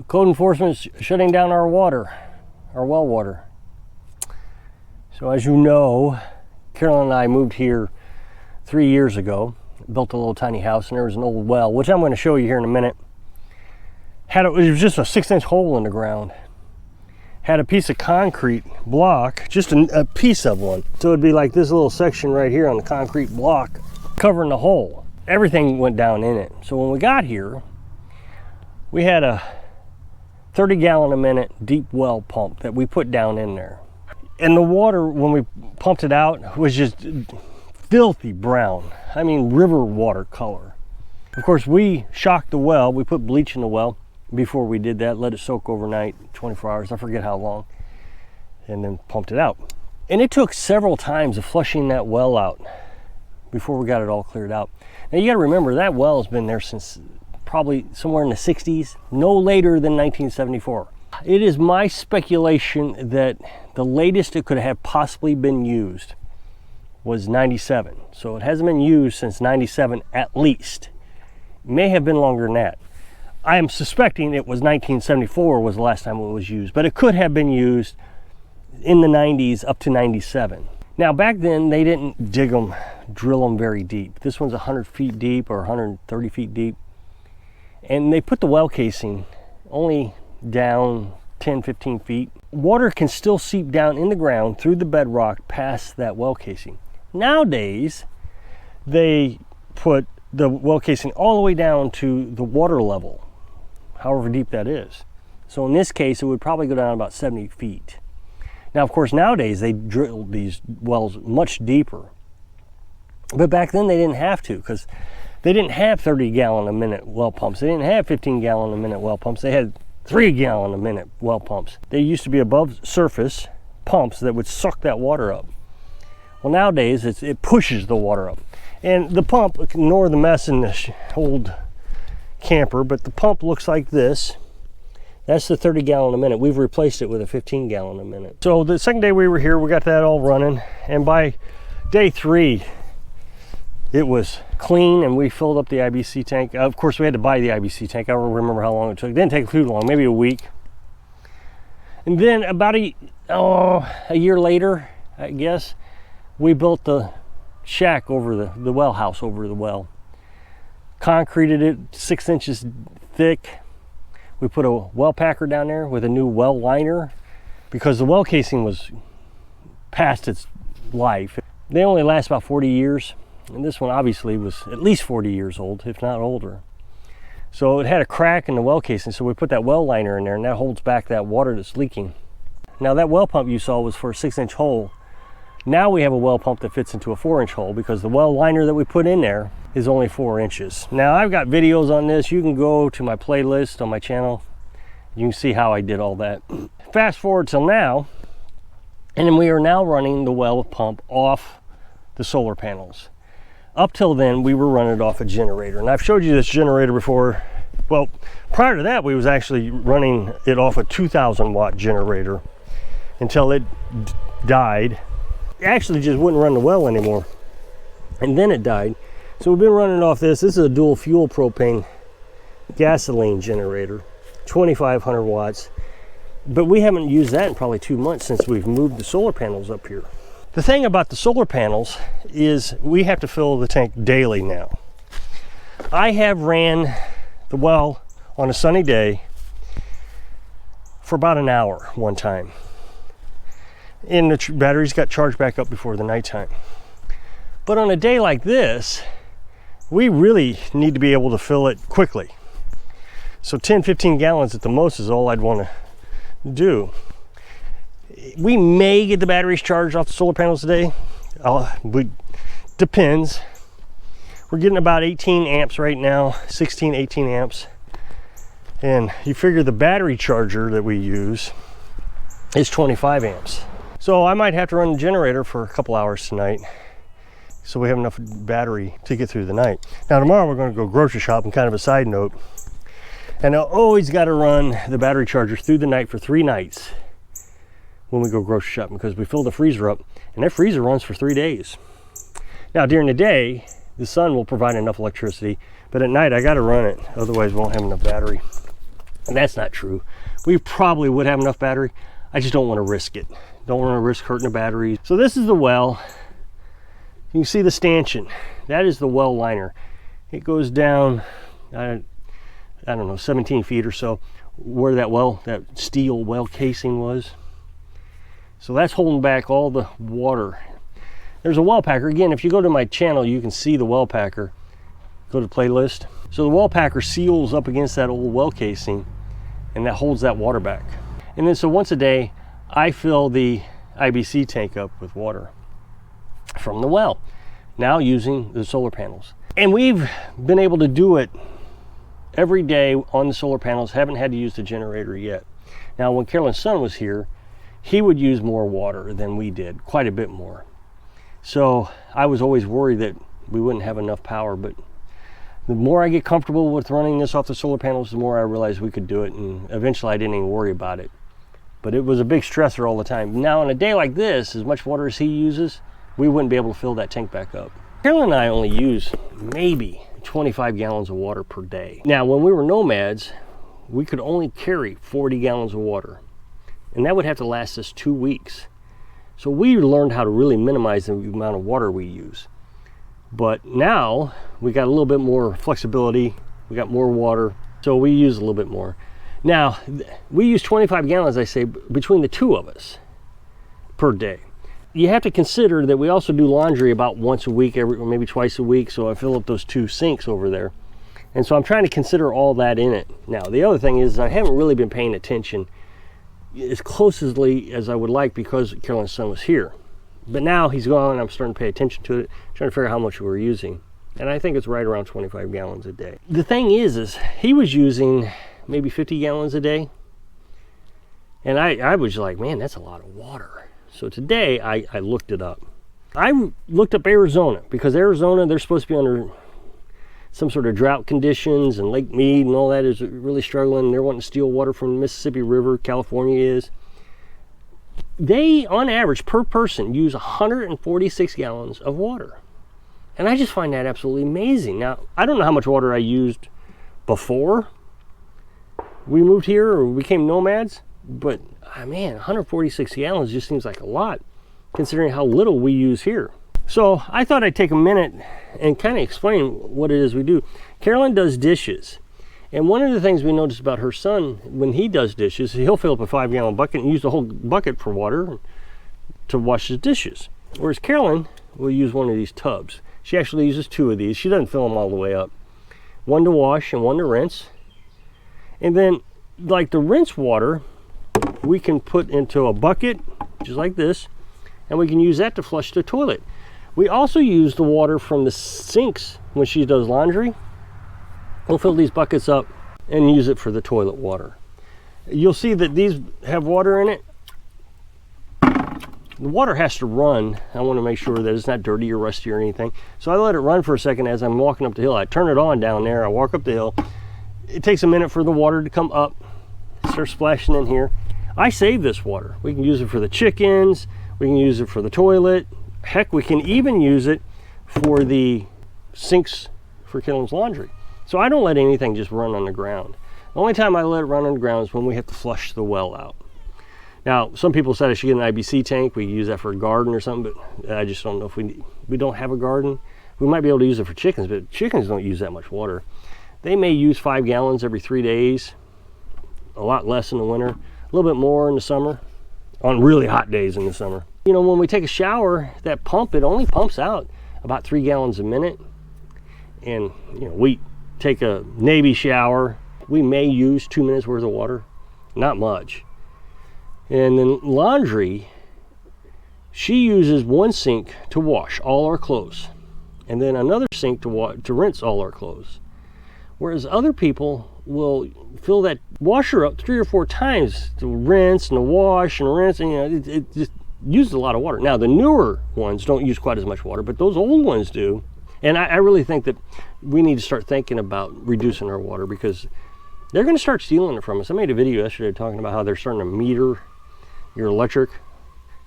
Code enforcement's shutting down our water, our well water. So as you know, Carolyn and I moved here 3 years ago, built a little tiny house, and there was an old well, which I'm going to show you here in a minute. It was just a 6-inch hole in the ground. Had a piece of concrete block, just a piece of one. So it'd be like this little section right here on the concrete block covering the hole. Everything went down in it. So when we got here, we had a 30-gallon a minute deep well pump that we put down in there. And the water, when we pumped it out, was just filthy brown. I mean, river water color. Of course, we shocked the well. We put bleach in the well before we did that, let it soak overnight, 24 hours, I forget how long, and then pumped it out. And it took several times of flushing that well out before we got it all cleared out. Now you gotta remember, that well has been there since probably somewhere in the 60s, no later than 1974. It is my speculation that the latest it could have possibly been used was 97. So it hasn't been used since 97 at least. It may have been longer than that. I am suspecting it was 1974 was the last time it was used, but it could have been used in the 90s up to 97. Now back then they didn't drill them very deep. This one's 100 feet deep or 130 feet deep. And they put the well casing only down 10, 15 feet. Water can still seep down in the ground through the bedrock past that well casing. Nowadays, they put the well casing all the way down to the water level, however deep that is. So in this case, it would probably go down about 70 feet. Now, of course, nowadays they drill these wells much deeper. But back then they didn't have to, because they didn't have 30-gallon a minute well pumps. They didn't have 15-gallon a minute well pumps. They had 3-gallon a minute well pumps. They used to be above surface pumps that would suck that water up. Well, nowadays it pushes the water up. And the pump, ignore the mess in this old camper, but the pump looks like this. That's the 30-gallon a minute. We've replaced it with a 15-gallon a minute. So the second day we were here, we got that all running. And by day 3, it was clean, and we filled up the IBC tank. Of course, we had to buy the IBC tank. I don't remember how long it took. It didn't take too long, maybe a week. And then about a year later, I guess, we built the shack over the well house over the well. Concreted it 6 inches thick. We put a well packer down there with a new well liner because the well casing was past its life. They only last about 40 years. And this one obviously was at least 40 years old, if not older. So it had a crack in the well casing, so we put that well liner in there, and that holds back that water that's leaking. Now that well pump you saw was for a 6-inch hole. Now we have a well pump that fits into a 4-inch hole because the well liner that we put in there is only 4 inches. Now I've got videos on this. You can go to my playlist on my channel. You can see how I did all that. Fast forward till now, and then we are now running the well pump off the solar panels. Up till then, we were running it off a generator. And I've showed you this generator before. Well, prior to that, we was actually running it off a 2,000 watt generator until it died. It actually just wouldn't run the well anymore. And then it died. So we've been running off this. This is a dual fuel propane gasoline generator, 2,500 watts. But we haven't used that in probably 2 months since we've moved the solar panels up here. The thing about the solar panels is we have to fill the tank daily now. I have ran the well on a sunny day for about an hour one time. And the batteries got charged back up before the nighttime. But on a day like this, we really need to be able to fill it quickly. So 10, 15 gallons at the most is all I'd want to do. We may get the batteries charged off the solar panels today. Depends. We're getting about 18 amps right now, 16, 18 amps. And you figure the battery charger that we use is 25 amps. So I might have to run the generator for a couple hours tonight so we have enough battery to get through the night. Now tomorrow we're going to go grocery shopping, kind of a side note. And I always got to run the battery charger through the night for 3 nights when we go grocery shopping, because we fill the freezer up, and that freezer runs for 3 days. Now during the day, the sun will provide enough electricity, but at night I got to run it, otherwise we won't have enough battery. And that's not true. We probably would have enough battery. I just don't want to risk it. Don't want to risk hurting the battery. So this is the well. You can see the stanchion. That is the well liner. It goes down, I don't know, 17 feet or so, where that steel well casing was. So that's holding back all the water. There's a well packer. Again, if you go to my channel, you can see the well packer. Go to playlist. So the well packer seals up against that old well casing, and that holds that water back. And then so once a day, I fill the IBC tank up with water from the well, now using the solar panels. And we've been able to do it every day on the solar panels. Haven't had to use the generator yet. Now, when Carolyn's son was here, he would use more water than we did, quite a bit more. So I was always worried that we wouldn't have enough power, but the more I get comfortable with running this off the solar panels, the more I realized we could do it, and eventually I didn't even worry about it. But it was a big stressor all the time. Now, on a day like this, as much water as he uses, we wouldn't be able to fill that tank back up. Carolyn and I only use maybe 25 gallons of water per day. Now, when we were nomads, we could only carry 40 gallons of water, and that would have to last us 2 weeks. So we learned how to really minimize the amount of water we use. But now we got a little bit more flexibility. We got more water, so we use a little bit more. Now, we use 25 gallons, I say, between the two of us per day. You have to consider that we also do laundry about once a week, or maybe twice a week, so I fill up those 2 sinks over there. And so I'm trying to consider all that in it. Now, the other thing is I haven't really been paying attention as closely as I would like because Carolyn's son was here. But now he's gone, and I'm starting to pay attention to it, trying to figure out how much we're using. And I think it's right around 25 gallons a day. The thing is he was using maybe 50 gallons a day. And I was like, man, that's a lot of water. So today I looked it up. I looked up Arizona, because Arizona, they're supposed to be under some sort of drought conditions, and Lake Mead and all that is really struggling. They're wanting to steal water from the Mississippi River. California is. They, on average, per person, use 146 gallons of water. And I just find that absolutely amazing. Now, I don't know how much water I used before we moved here or became nomads, but man, 146 gallons just seems like a lot considering how little we use here. So I thought I'd take a minute and kind of explain what it is we do. Carolyn does dishes. And one of the things we noticed about her son, when he does dishes, he'll fill up a 5-gallon bucket and use the whole bucket for water to wash his dishes. Whereas Carolyn will use one of these tubs. She actually uses 2 of these. She doesn't fill them all the way up. One to wash and one to rinse. And then, like the rinse water, we can put into a bucket, just like this, and we can use that to flush the toilet. We also use the water from the sinks when she does laundry. We'll fill these buckets up and use it for the toilet water. You'll see that these have water in it. The water has to run. I want to make sure that it's not dirty or rusty or anything. So I let it run for a second as I'm walking up the hill. I turn it on down there. I walk up the hill. It takes a minute for the water to come up, start splashing in here. I save this water. We can use it for the chickens. We can use it for the toilet. Heck, we can even use it for the sinks for Carolyn's laundry. So I don't let anything just run on the ground. The only time I let it run on the ground is when we have to flush the well out. Now, some people said I should get an IBC tank. We use that for a garden or something, but I just don't know if we don't have a garden. We might be able to use it for chickens, but chickens don't use that much water. They may use 5 gallons every 3 days, a lot less in the winter, a little bit more in the summer, on really hot days in the summer. You know, when we take a shower, that pump, it only pumps out about 3 gallons a minute. And, you know, we take a Navy shower, we may use 2 minutes worth of water, not much. And then laundry, she uses 1 sink to wash all our clothes, and then another sink to rinse all our clothes. Whereas other people will fill that washer up 3 or 4 times to rinse and to wash and rinse, and you know, it just uses a lot of water. Now the newer ones don't use quite as much water, but those old ones do. And I really think that we need to start thinking about reducing our water, because they're going to start stealing it from us. I made a video yesterday talking about how they're starting to meter your electric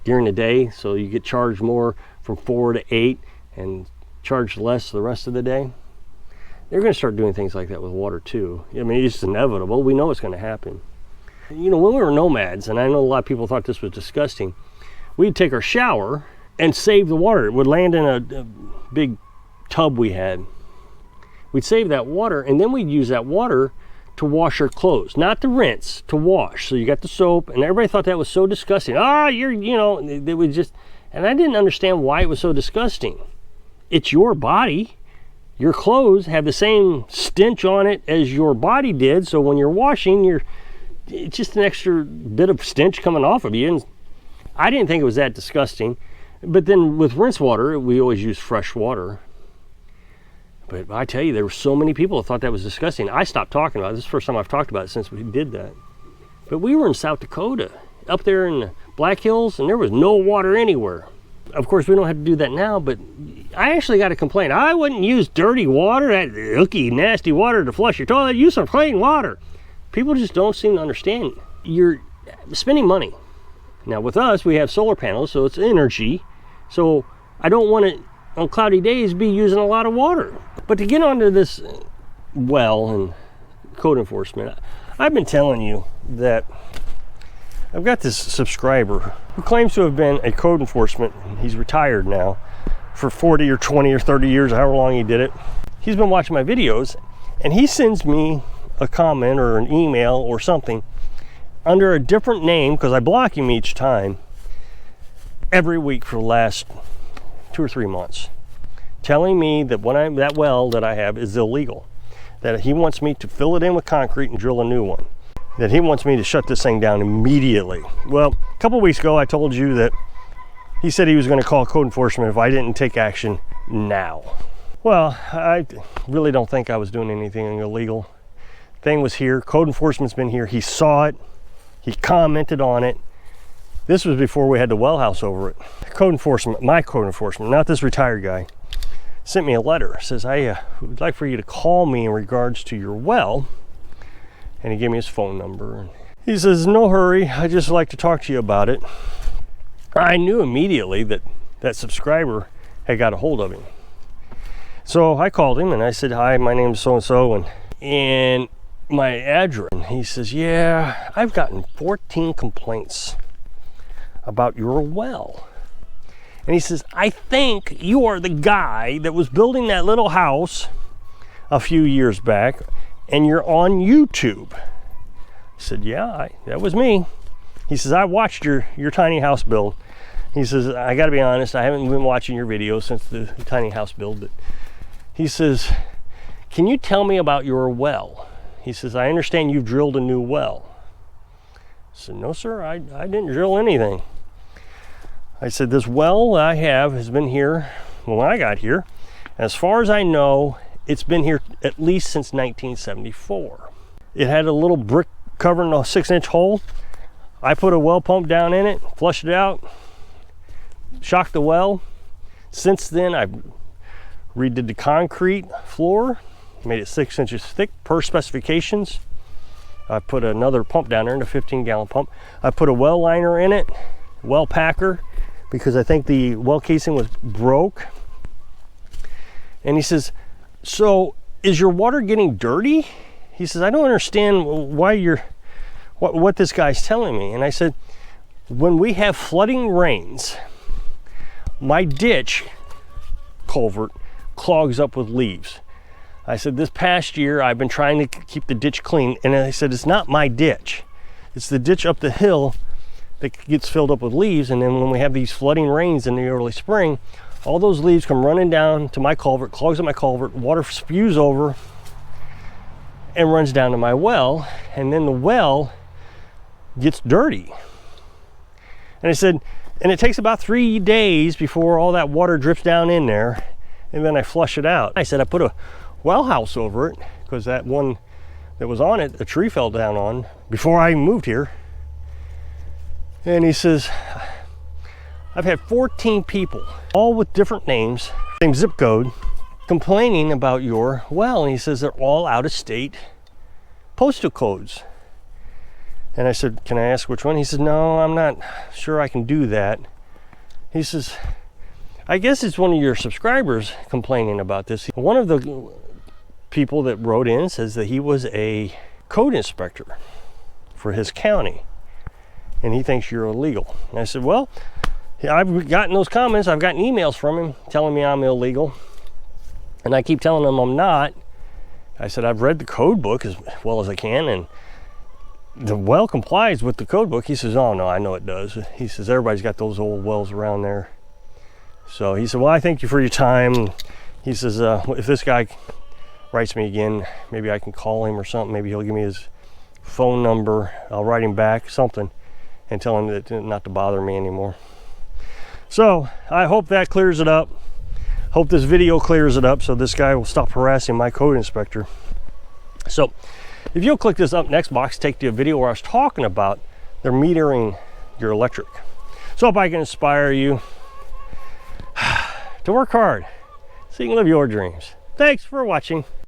during the day, so you get charged more from 4 to 8 and charged less the rest of the day. they're going to start doing things like that with water too. I mean, it's inevitable. We know it's going to happen. You know, when we were nomads, and I know a lot of people thought this was disgusting, we'd take our shower and save the water. It would land in a big tub we had. We'd save that water, and then we'd use that water to wash our clothes, not to rinse, to wash. So you got the soap, and everybody thought that was so disgusting. They would just, and I didn't understand why it was so disgusting. It's your body. Your clothes have the same stench on it as your body did, so when you're washing, it's just an extra bit of stench coming off of you. And I didn't think it was that disgusting. But then with rinse water, we always use fresh water. But I tell you, there were so many people that thought that was disgusting. I stopped talking about it. This is the first time I've talked about it since we did that. But we were in South Dakota, up there in the Black Hills, and there was no water anywhere. Of course, we don't have to do that now, but I actually got a complaint. I wouldn't use dirty water, that icky, nasty water to flush your toilet. Use some clean water. People just don't seem to understand. You're spending money. Now, with us, we have solar panels, so it's energy. So I don't want to, on cloudy days, be using a lot of water. But to get onto this well and code enforcement, I've been telling you that I've got this subscriber who claims to have been a code enforcement. He's retired now for 40 or 20 or 30 years, however long he did it. He's been watching my videos, and he sends me a comment or an email or something under a different name, because I block him each time, every week for the last 2 or 3 months, telling me that that well that I have is illegal, that he wants me to fill it in with concrete and drill a new one, that he wants me to shut this thing down immediately. Well, a couple weeks ago, I told you that he said he was going to call code enforcement if I didn't take action now. Well, I really don't think I was doing anything illegal. Thing was here, code enforcement's been here, he saw it, he commented on it. This was before we had the well house over it. Code enforcement, my code enforcement, not this retired guy, sent me a letter. Says, I would like for you to call me in regards to your well. And he gave me his phone number. He says, no hurry, I'd just like to talk to you about it. I knew immediately that that subscriber had got a hold of him. So I called him and I said, hi, my name's so-and-so and my address. And he says, yeah, I've gotten 14 complaints about your well. And he says, I think you are the guy that was building that little house a few years back, and you're on YouTube. I said, yeah, that was me. He says, I watched your tiny house build. He says, I gotta be honest, I haven't been watching your videos since the tiny house build, but he says, can you tell me about your well? He says, I understand you've drilled a new well. I said, no, sir, I didn't drill anything. I said, this well I have has been here when I got here. As far as I know, it's been here at least since 1974. It had a little brick covering a 6-inch hole. I put a well pump down in it, flushed it out, shocked the well. Since then, I've redid the concrete floor, made it 6 inches thick per specifications. I put another pump down there, in a 15-gallon pump. I put a well liner in it, well packer, because I think the well casing was broke. And he says, so is your water getting dirty? He says, I don't understand why what this guy's telling me. And I said, when we have flooding rains, my ditch culvert clogs up with leaves. I said, this past year I've been trying to keep the ditch clean, and I said, it's not my ditch, it's the ditch up the hill that gets filled up with leaves. And then when we have these flooding rains in the early spring, all those leaves come running down to my culvert, clogs up my culvert, water spews over and runs down to my well, and then the well gets dirty. And I said, and it takes about 3 days before all that water drips down in there, and then I flush it out. I said, I put a well house over it, because that one that was on it, a tree fell down on before I moved here. And he says, I've had 14 people, all with different names, same zip code, complaining about your well. And he says they're all out of state postal codes. And I said, can I ask which one? He said, no, I'm not sure I can do that. He says, I guess it's one of your subscribers complaining about this. One of the people that wrote in says that he was a code inspector for his county and he thinks you're illegal. And I said, well, I've gotten those comments. I've gotten emails from him telling me I'm illegal, and I keep telling him I'm not. I said, I've read the code book as well as I can, and the well complies with the code book. He says, oh no, I know it does. He says, everybody's got those old wells around there. So he said, well, I thank you for your time. He says, if this guy writes me again, maybe I can call him or something. Maybe he'll give me his phone number. I'll write him back something and tell him that not to bother me anymore. So I hope that clears it up. Hope this video clears it up so this guy will stop harassing my code inspector. So if you'll click this up next box, take to a video where I was talking about they're metering your electric. So if I can inspire you to work hard so you can live your dreams. Thanks for watching.